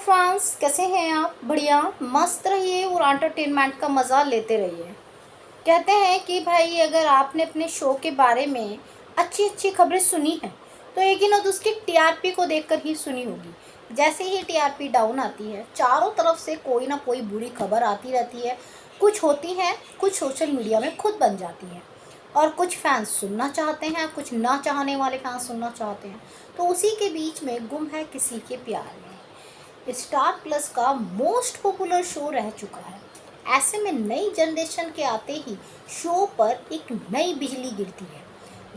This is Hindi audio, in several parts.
फ्रेंड्स, कैसे हैं आप? बढ़िया मस्त रहिए और एंटरटेनमेंट का मज़ा लेते रहिए। कहते हैं कि भाई अगर आपने अपने शो के बारे में अच्छी अच्छी खबरें सुनी हैं तो एक ही ना तो उसकी टीआरपी को देखकर ही सुनी होगी। जैसे ही टीआरपी डाउन आती है चारों तरफ से कोई ना कोई बुरी खबर आती रहती है। कुछ होती हैं, कुछ सोशल मीडिया में खुद बन जाती हैं और कुछ फैंस सुनना चाहते हैं, कुछ ना चाहने वाले फैंस सुनना चाहते हैं। तो उसी के बीच में गुम है किसी के प्यार में स्टार प्लस का मोस्ट पॉपुलर शो रह चुका है। ऐसे में नई जनरेशन के आते ही शो पर एक नई बिजली गिरती है,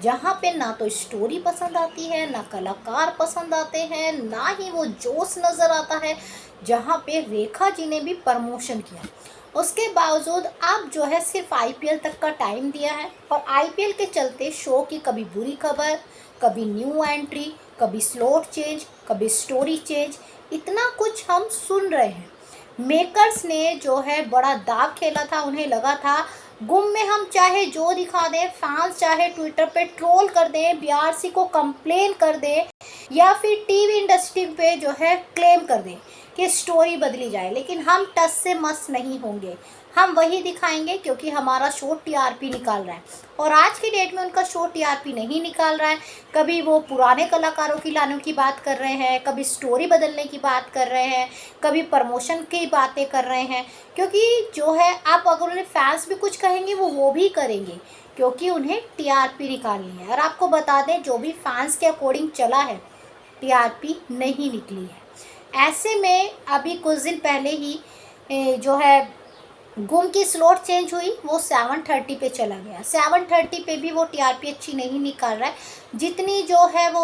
जहाँ पे ना तो स्टोरी पसंद आती है, ना कलाकार पसंद आते हैं, ना ही वो जोश नज़र आता है। जहाँ पे रेखा जी ने भी प्रमोशन किया, उसके बावजूद आप जो है सिर्फ आईपीएल तक का टाइम दिया है और आईपीएल के चलते शो की कभी बुरी खबर, कभी न्यू एंट्री, कभी स्लॉट चेंज, कभी स्टोरी चेंज, इतना कुछ हम सुन रहे हैं। मेकर्स ने जो है बड़ा दाव खेला था। उन्हें लगा था गुम में हम चाहे जो दिखा दें, फैंस चाहे ट्विटर पे ट्रोल कर दें, बीआरसी को कंप्लेन कर दें या फिर टीवी इंडस्ट्री पे जो है क्लेम कर दें कि स्टोरी बदली जाए, लेकिन हम टस से मस नहीं होंगे। हम वही दिखाएंगे क्योंकि हमारा शो टीआरपी निकाल रहा है। और आज की डेट में उनका शो टीआरपी नहीं निकाल रहा है। कभी वो पुराने कलाकारों की लाने की बात कर रहे हैं, कभी स्टोरी बदलने की बात कर रहे हैं, कभी प्रमोशन की बातें कर रहे हैं। क्योंकि जो है आप अगर उन्हें फैंस भी कुछ कहेंगे वो भी करेंगे क्योंकि उन्हें टीआरपी निकालनी है। और आपको बता दें जो भी फैंस के अकॉर्डिंग चला है टीआरपी नहीं निकली है। ऐसे में अभी कुछ दिन पहले ही जो है गुम की स्लॉट चेंज हुई, वो 7:30 पे चला गया। 7:30 पे भी वो टीआरपी अच्छी नहीं निकाल रहा है। जितनी जो है वो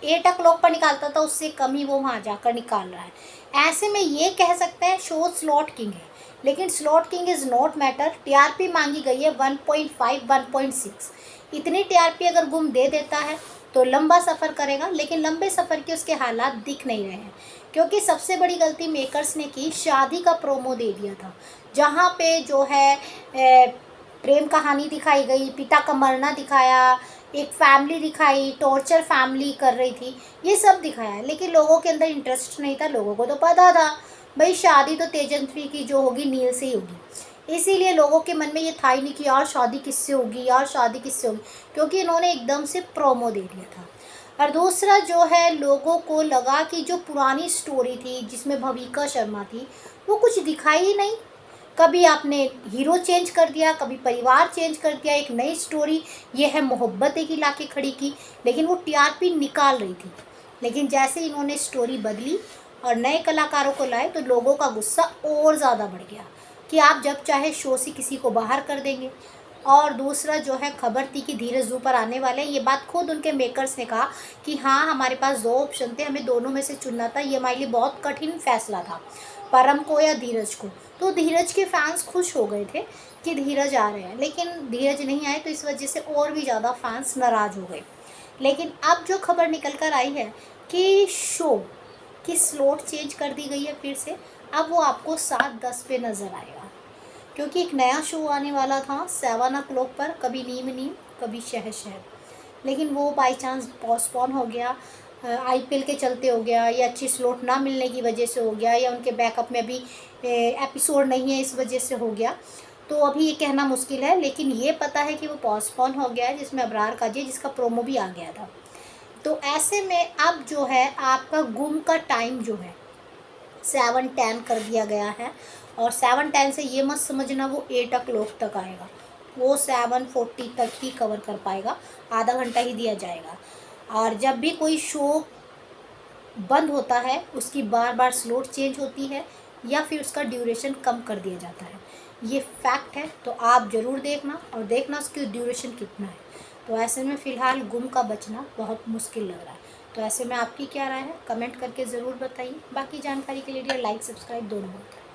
8 o'clock पर निकालता था उससे कम ही वो वहाँ जाकर निकाल रहा है। ऐसे में ये कह सकते हैं शो स्लॉट किंग है, लेकिन slot king is not matter. TRP मांगी गई है 1.5 1.6। इतनी टीआरपी अगर गुम दे देता है तो लंबा सफ़र करेगा, लेकिन लंबे सफ़र के उसके हालात दिख नहीं रहे हैं। क्योंकि सबसे बड़ी गलती मेकर्स ने की, शादी का प्रोमो दे दिया था जहाँ पे जो है प्रेम कहानी दिखाई गई, पिता का मरना दिखाया, एक फैमिली दिखाई, टॉर्चर फैमिली कर रही थी, ये सब दिखाया। लेकिन लोगों के अंदर इंटरेस्ट नहीं था। लोगों को तो पता था भाई शादी तो तेजस्वी की जो होगी नील से ही होगी, इसीलिए लोगों के मन में ये था ही नहीं कि यार शादी किससे होगी, यार शादी किससे होगी, क्योंकि इन्होंने एकदम से प्रोमो दे दिया था। और दूसरा जो है लोगों को लगा कि जो पुरानी स्टोरी थी जिसमें भविका शर्मा थी वो कुछ दिखाई ही नहीं। कभी आपने हीरो चेंज कर दिया, कभी परिवार चेंज कर दिया, एक नई स्टोरी ये है मोहब्बत की लाके खड़ी की, लेकिन वो टीआरपी निकाल रही थी। लेकिन जैसे इन्होंने स्टोरी बदली और नए कलाकारों को लाए तो लोगों का गुस्सा और ज़्यादा बढ़ गया कि आप जब चाहे शो से किसी को बाहर कर देंगे। और दूसरा जो है खबर थी कि धीरज ऊपर आने वाले हैं। ये बात खुद उनके मेकर्स ने कहा कि हाँ हमारे पास 2 ऑप्शन थे, हमें दोनों में से चुनना था। ये हमारे लिए बहुत कठिन फैसला था, परम को या धीरज को। तो धीरज के फैंस खुश हो गए थे कि धीरज आ रहे हैं, लेकिन धीरज नहीं आए तो इस वजह से और भी ज़्यादा फैंस नाराज़ हो गए। लेकिन अब जो खबर निकल कर आई है कि शो की स्लॉट चेंज कर दी गई है फिर से, अब वो आपको 7:10 पे नज़र आएगा क्योंकि एक नया शो आने वाला था 7 o'clock पर, कभी नीम नीम कभी शहर शहर, लेकिन वो बाई चांस पोस्टपोन हो गया। आईपीएल के चलते हो गया, या अच्छी स्लॉट ना मिलने की वजह से हो गया, या उनके बैकअप में अभी एपिसोड नहीं है इस वजह से हो गया। तो अभी ये कहना मुश्किल है, लेकिन ये पता है कि वो पोस्टपोन हो गया है, जिसमें अबरार काजी जिसका प्रोमो भी आ गया था। तो ऐसे में अब जो है आपका गुम का टाइम जो है 7:10 कर दिया गया है। और 7:10 से ये मत समझना वो 8 o'clock तक आएगा, वो 7:40 तक ही कवर कर पाएगा, आधा घंटा ही दिया जाएगा। और जब भी कोई शो बंद होता है उसकी बार बार स्लॉट चेंज होती है या फिर उसका ड्यूरेशन कम कर दिया जाता है, ये फैक्ट है। तो आप ज़रूर देखना और देखना उसकी ड्यूरेशन कितना है। तो ऐसे में फ़िलहाल गुम का बचना बहुत मुश्किल लग रहा है। तो ऐसे में आपकी क्या राय है कमेंट करके ज़रूर बताइए। बाकी जानकारी के लिए लाइक सब्सक्राइब दोनों होता है।